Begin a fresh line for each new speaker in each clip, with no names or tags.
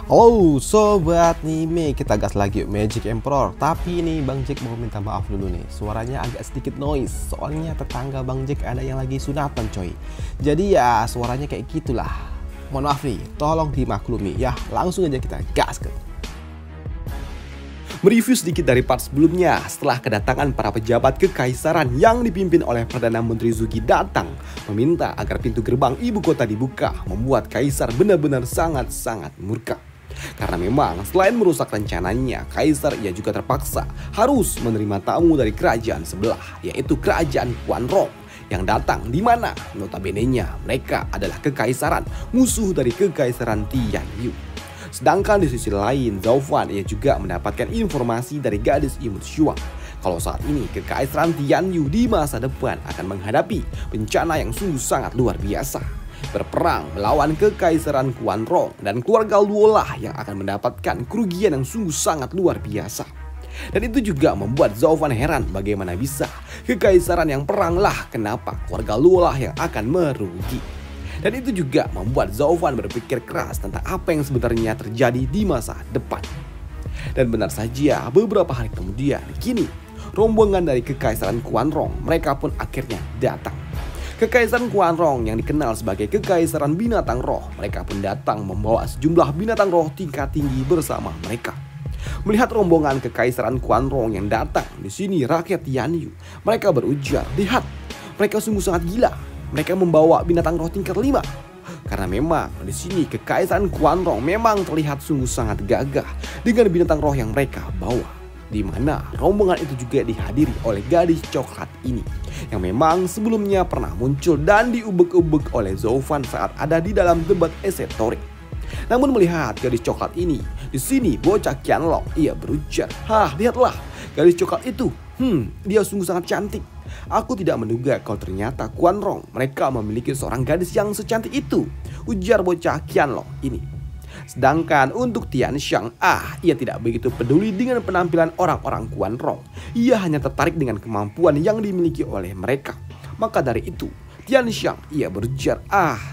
Halo sobat Nime, kita gas lagi Magic Emperor. Tapi ini Bang Jack mau minta maaf dulu nih, suaranya agak sedikit noise. Soalnya tetangga Bang Jack ada yang lagi sunatan coy. Jadi ya suaranya kayak gitulah. Mohon maaf nih, tolong dimaklumi ya. Langsung aja kita gas ke mereview sedikit dari part sebelumnya. Setelah kedatangan para pejabat kekaisaran yang dipimpin oleh Perdana Menteri Zugi datang meminta agar pintu gerbang ibu kota dibuka, membuat kaisar benar-benar sangat-sangat murka. Karena memang selain merusak rencananya, kaisar ia juga terpaksa harus menerima tamu dari kerajaan sebelah, yaitu kerajaan Quanrong yang datang, di mana notabene-nya mereka adalah kekaisaran musuh dari kekaisaran Tianyu. Sedangkan di sisi lain, Zhao Fan ia juga mendapatkan informasi dari gadis imut Shuang kalau saat ini kekaisaran Tianyu di masa depan akan menghadapi bencana yang sungguh sangat luar biasa, berperang melawan kekaisaran Quanrong, dan keluarga Luo lah yang akan mendapatkan kerugian yang sungguh sangat luar biasa. Dan itu juga membuat Zhao Fan heran bagaimana bisa kekaisaran yang perang lah, kenapa keluarga Luo lah yang akan merugi. Dan itu juga membuat Zhao Fan berpikir keras tentang apa yang sebenarnya terjadi di masa depan. Dan benar saja, beberapa hari kemudian, kini rombongan dari kekaisaran Quanrong mereka pun akhirnya datang. Kekaisaran Quanrong yang dikenal sebagai kekaisaran binatang roh, mereka pun datang membawa sejumlah binatang roh tingkat tinggi bersama mereka. Melihat rombongan kekaisaran Quanrong yang datang, di sini rakyat Tianyu mereka berujar, lihat, mereka sungguh sangat gila. Mereka membawa binatang roh tingkat 5. Karena memang di sini kekaisaran Quanrong memang terlihat sungguh sangat gagah dengan binatang roh yang mereka bawa. Di mana rombongan itu juga dihadiri oleh gadis coklat ini yang memang sebelumnya pernah muncul dan diubek-ubek oleh Zhao Fan saat ada di dalam debat esoterik. Namun melihat gadis coklat ini, di sini bocah Qianlong ia berujar, "Hah, lihatlah gadis coklat itu. Dia sungguh sangat cantik. Aku tidak menduga kalau ternyata Quanrong mereka memiliki seorang gadis yang secantik itu," ujar bocah Qianlong ini. Sedangkan untuk Tianxiang, ia tidak begitu peduli dengan penampilan orang-orang Quanrong. Ia hanya tertarik dengan kemampuan yang dimiliki oleh mereka. Maka dari itu, Tianxiang ia berujar,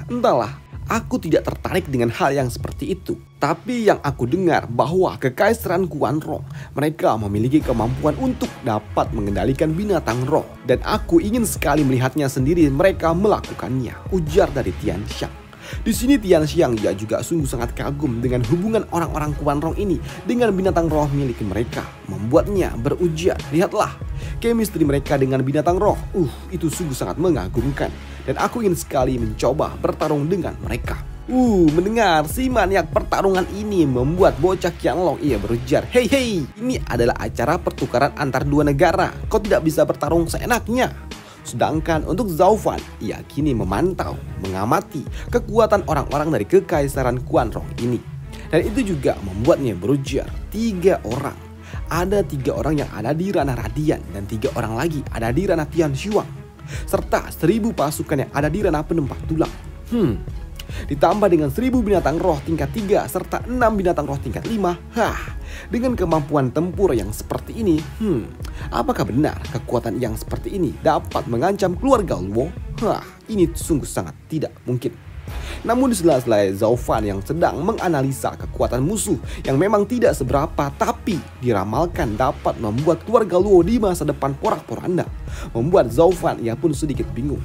entahlah, aku tidak tertarik dengan hal yang seperti itu. Tapi yang aku dengar bahwa kekaisaran Quanrong mereka memiliki kemampuan untuk dapat mengendalikan binatang roh. Dan aku ingin sekali melihatnya sendiri mereka melakukannya, ujar dari Tianxiang. Di sini Tianxiang ia juga sungguh sangat kagum dengan hubungan orang-orang Quanrong ini dengan binatang roh milik mereka. Membuatnya berujar, lihatlah, chemistry mereka dengan binatang roh, itu sungguh sangat mengagumkan. Dan aku ingin sekali mencoba bertarung dengan mereka. Mendengar si maniak pertarungan ini membuat bocah Qianlong ia berujar, hei, ini adalah acara pertukaran antar dua negara. Kau tidak bisa bertarung seenaknya. Sedangkan untuk Zhao Fan, ia kini memantau, mengamati kekuatan orang-orang dari kekaisaran Quanrong ini. Dan itu juga membuatnya berujar, 3 orang. Ada 3 orang yang ada di ranah Radian dan 3 orang lagi ada di ranah Tianshuang. Serta 1000 pasukan yang ada di ranah Penempat Tulang. Ditambah dengan 1000 binatang roh tingkat 3 serta 6 binatang roh tingkat 5. Dengan kemampuan tempur yang seperti ini, apakah benar kekuatan yang seperti ini dapat mengancam keluarga Luo? Ini sungguh sangat tidak mungkin. Namun di sela-sela Zhao Fan yang sedang menganalisa kekuatan musuh yang memang tidak seberapa tapi diramalkan dapat membuat keluarga Luo di masa depan porak-poranda, membuat Zhao Fan ia pun sedikit bingung.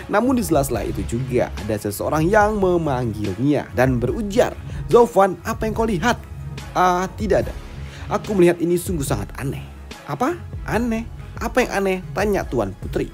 Namun di sela-sela itu juga ada seseorang yang memanggilnya dan berujar, "Zhao Fan, apa yang kau lihat?" Tidak ada. Aku melihat ini sungguh sangat aneh." "Apa? Aneh? Apa yang aneh?" tanya Tuan Putri.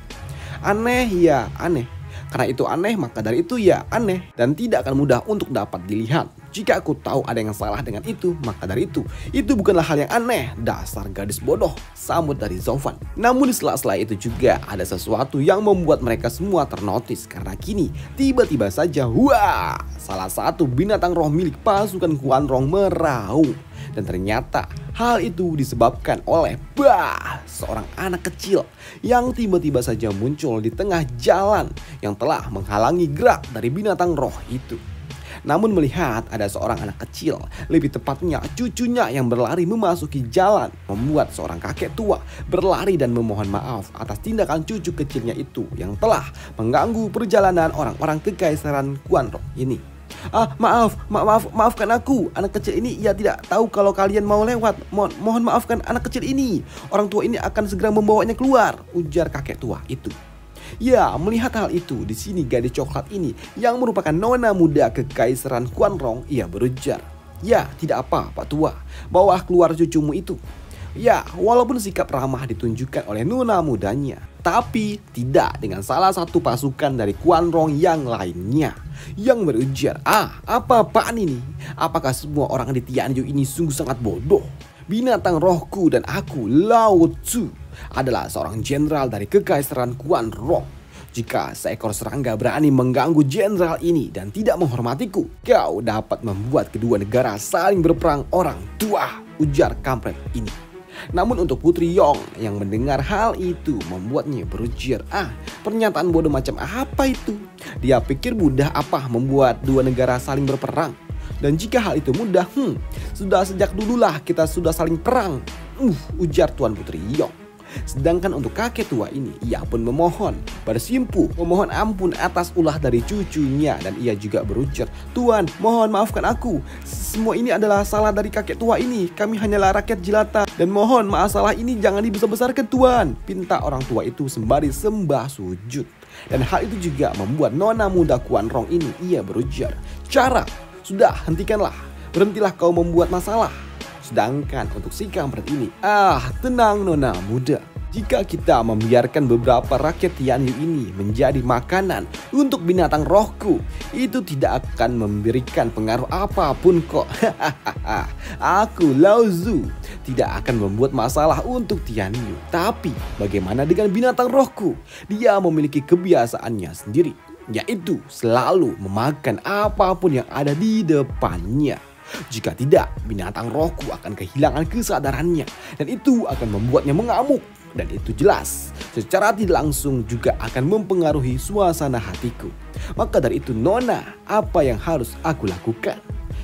"Aneh ya aneh. Karena itu aneh maka dari itu ya aneh. Dan tidak akan mudah untuk dapat dilihat. Jika aku tahu ada yang salah dengan itu, maka dari itu bukanlah hal yang aneh. Dasar gadis bodoh," sambut dari Zhao Fan. Namun di sela-sela itu juga ada sesuatu yang membuat mereka semua ternotis. Karena kini tiba-tiba saja, salah satu binatang roh milik pasukan Quanrong meraung. Dan ternyata hal itu disebabkan oleh seorang anak kecil yang tiba-tiba saja muncul di tengah jalan yang telah menghalangi gerak dari binatang roh itu. Namun melihat ada seorang anak kecil, lebih tepatnya cucunya yang berlari memasuki jalan, membuat seorang kakek tua berlari dan memohon maaf atas tindakan cucu kecilnya itu yang telah mengganggu perjalanan orang-orang kekaisaran Quanrong ini. Maafkan aku. Anak kecil ini ia tidak tahu kalau kalian mau lewat. Mohon maafkan anak kecil ini. Orang tua ini akan segera membawanya keluar, ujar kakek tua itu. Ya, melihat hal itu, di sini gadis coklat ini yang merupakan nona muda kekaisaran Quanrong, ia berujar, "Ya, tidak apa, Pak Tua. Bawa keluar cucumu itu." Ya, walaupun sikap ramah ditunjukkan oleh nona mudanya, tapi tidak dengan salah satu pasukan dari Quanrong yang lainnya yang berujar, apa-apaan ini? Apakah semua orang di Tianyu ini sungguh sangat bodoh? Binatang rohku dan aku, Lao Tzu, adalah seorang jenderal dari kekaisaran Quanrong. Jika seekor serangga berani mengganggu jenderal ini dan tidak menghormatiku, kau dapat membuat kedua negara saling berperang, orang tua, ujar kampret ini. Namun untuk Putri Yong yang mendengar hal itu membuatnya berujar, pernyataan bodoh macam apa itu? Dia pikir mudah apa membuat dua negara saling berperang? Dan jika hal itu mudah, sudah sejak dululah kita sudah saling perang, ujar Tuan Putri Yong. Sedangkan untuk kakek tua ini, ia pun memohon bersimpuh, memohon ampun atas ulah dari cucunya. Dan ia juga berujar, "Tuan, mohon maafkan aku. Semua ini adalah salah dari kakek tua ini. Kami hanyalah rakyat jelata. Dan mohon masalah ini jangan dibesar-besarkan, Tuan," pinta orang tua itu sembari sembah sujud. Dan hal itu juga membuat nona muda Quanrong ini, ia berujar, "Cara, sudah hentikanlah. Berhentilah kau membuat masalah." Sedangkan untuk si kampret ini, tenang nona muda. Jika kita membiarkan beberapa rakyat Tianyu ini menjadi makanan untuk binatang rohku, itu tidak akan memberikan pengaruh apapun kok. Aku Lao Tzu tidak akan membuat masalah untuk Tianyu. Tapi bagaimana dengan binatang rohku? Dia memiliki kebiasaannya sendiri, yaitu selalu memakan apapun yang ada di depannya. Jika tidak, binatang rohku akan kehilangan kesadarannya dan itu akan membuatnya mengamuk. Dan itu jelas secara tidak langsung juga akan mempengaruhi suasana hatiku. Maka dari itu nona, apa yang harus aku lakukan?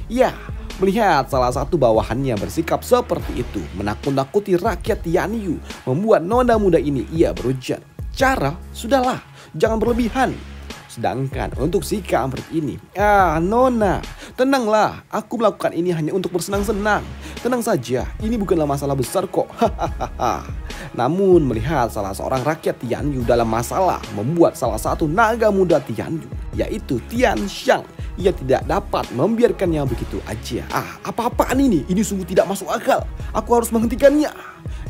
Ya, melihat salah satu bawahannya bersikap seperti itu, menakut-nakuti rakyat Tianyu, membuat nona muda ini ia berujar, "Cara, sudahlah, jangan berlebihan." Sedangkan untuk si kampret ini, nona, tenanglah, aku melakukan ini hanya untuk bersenang-senang. Tenang saja, ini bukanlah masalah besar kok. Namun melihat salah seorang rakyat Tianyu dalam masalah, membuat salah satu naga muda Tianyu, yaitu Tian Xiang, ia tidak dapat membiarkannya begitu aja. Apa-apaan ini? Ini sungguh tidak masuk akal. Aku harus menghentikannya.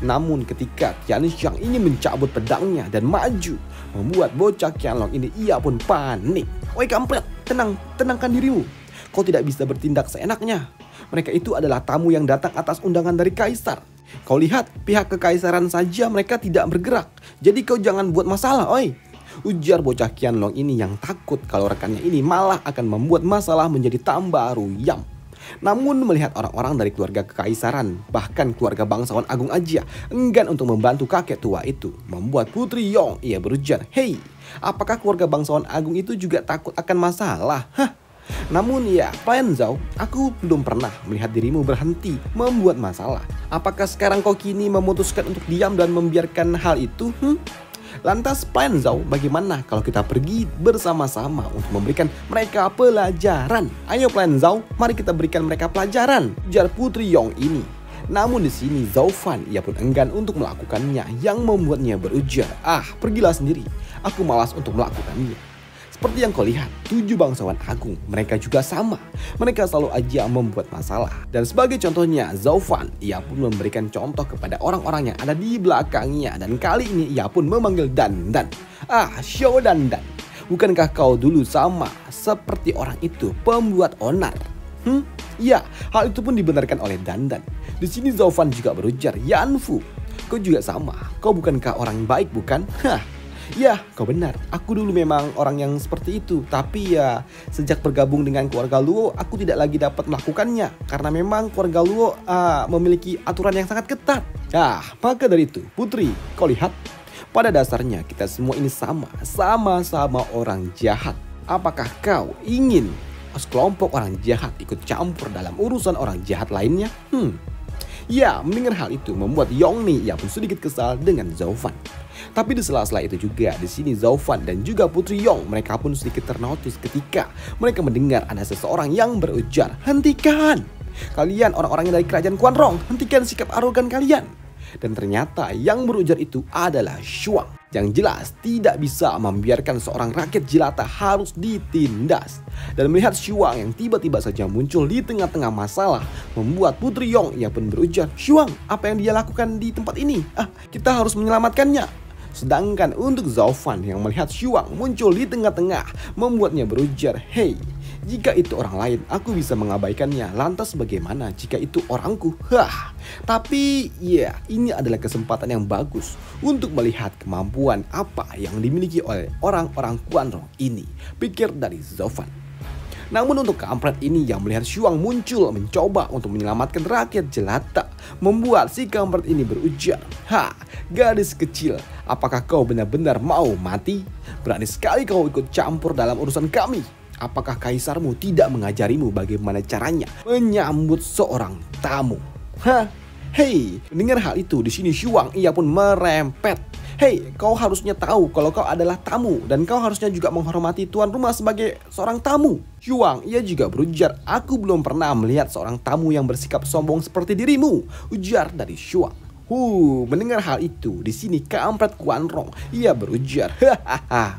Namun ketika Tian Xiang ingin mencabut pedangnya dan maju, membuat bocah Qianlong ini ia pun panik. "Oi kampret, tenangkan dirimu. Kau tidak bisa bertindak seenaknya. Mereka itu adalah tamu yang datang atas undangan dari kaisar. Kau lihat, pihak kekaisaran saja mereka tidak bergerak. Jadi kau jangan buat masalah, oi," ujar bocah Qianlong ini yang takut kalau rekannya ini malah akan membuat masalah menjadi tambah ruyam. Namun melihat orang-orang dari keluarga kekaisaran, bahkan keluarga bangsawan agung aja enggan untuk membantu kakek tua itu, membuat Putri Yong ia berujar, "Hei, apakah keluarga bangsawan agung itu juga takut akan masalah? Namun ya, Plan Zhao, aku belum pernah melihat dirimu berhenti membuat masalah. Apakah sekarang kau kini memutuskan untuk diam dan membiarkan hal itu? Lantas Plan Zhao, bagaimana kalau kita pergi bersama-sama untuk memberikan mereka pelajaran? Ayo Plan Zhao, mari kita berikan mereka pelajaran," ujar Putri Yong ini. Namun di sini Zhao Fan ia pun enggan untuk melakukannya, yang membuatnya berujar, "Pergilah sendiri, aku malas untuk melakukannya." Seperti yang kau lihat, 7 bangsawan agung, mereka juga sama. Mereka selalu aja membuat masalah. Dan sebagai contohnya, Zhao Fan, ia pun memberikan contoh kepada orang-orang yang ada di belakangnya. Dan kali ini ia pun memanggil Dandan. Xiao Dandan, bukankah kau dulu sama seperti orang itu, pembuat onar? Ya, hal itu pun dibenarkan oleh Dandan. Di sini Zhao Fan juga berujar, "Yan Fu, kau juga sama. Kau bukankah orang baik, bukan?" Ya, kau benar. Aku dulu memang orang yang seperti itu. Tapi ya, sejak bergabung dengan keluarga Luo, aku tidak lagi dapat melakukannya. Karena memang keluarga Luo memiliki aturan yang sangat ketat. Maka dari itu, Putri, kau lihat, pada dasarnya kita semua ini sama-sama orang jahat. Apakah kau ingin sekelompok orang jahat ikut campur dalam urusan orang jahat lainnya? Ya, mendengar hal itu membuat Yongni ia pun sedikit kesal dengan Zhao Fan. Tapi di sela-sela itu juga, di sini Zhao Fan dan juga Putri Yong mereka pun sedikit ternotis ketika mereka mendengar ada seseorang yang berujar, "Hentikan! Kalian orang-orang dari kerajaan Quanrong, hentikan sikap arogan kalian." Dan ternyata yang berujar itu adalah Shuang. Yang jelas tidak bisa membiarkan seorang rakyat jelata harus ditindas. Dan melihat Shuang yang tiba-tiba saja muncul di tengah-tengah masalah, membuat Putri Yong ia pun berujar, "Shuang, apa yang dia lakukan di tempat ini? Kita harus menyelamatkannya." Sedangkan untuk Zhao Fan yang melihat Shuang muncul di tengah-tengah, membuatnya berujar, "Hei, jika itu orang lain, aku bisa mengabaikannya. Lantas bagaimana jika itu orangku?" Tapi ya, ini adalah kesempatan yang bagus untuk melihat kemampuan apa yang dimiliki oleh orang-orang Quanrong ini, pikir dari Zhao Fan. Namun untuk kampret ini yang melihat Shuang muncul mencoba untuk menyelamatkan rakyat jelata, membuat si kampret ini berujar, gadis kecil, apakah kau benar-benar mau mati? Berani sekali kau ikut campur dalam urusan kami. Apakah kaisarmu tidak mengajarimu bagaimana caranya menyambut seorang tamu?" Hei, mendengar hal itu di sini Shuang ia pun merempet. "Hei, kau harusnya tahu kalau kau adalah tamu dan kau harusnya juga menghormati tuan rumah sebagai seorang tamu." Shuang ia juga berujar, "Aku belum pernah melihat seorang tamu yang bersikap sombong seperti dirimu," ujar dari Shuang. Mendengar hal itu di sini kampret Quanrong ia berujar,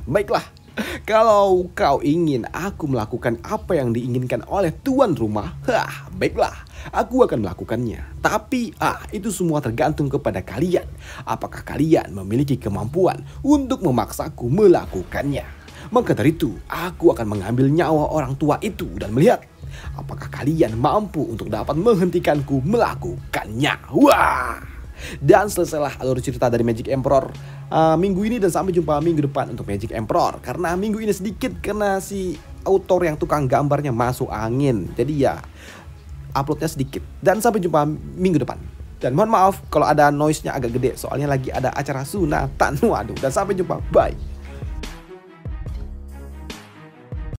"Baiklah. Kalau kau ingin aku melakukan apa yang diinginkan oleh tuan rumah, baiklah, aku akan melakukannya. Tapi itu semua tergantung kepada kalian. Apakah kalian memiliki kemampuan untuk memaksaku melakukannya? Maka dari itu, aku akan mengambil nyawa orang tua itu dan melihat apakah kalian mampu untuk dapat menghentikanku melakukannya." Dan selesailah alur cerita dari Magic Emperor minggu ini, dan sampai jumpa minggu depan untuk Magic Emperor. Karena minggu ini sedikit karena si autor yang tukang gambarnya masuk angin, jadi ya uploadnya sedikit. Dan sampai jumpa minggu depan. Dan mohon maaf kalau ada noise-nya agak gede, soalnya lagi ada acara sunatan. Waduh, dan sampai jumpa, bye.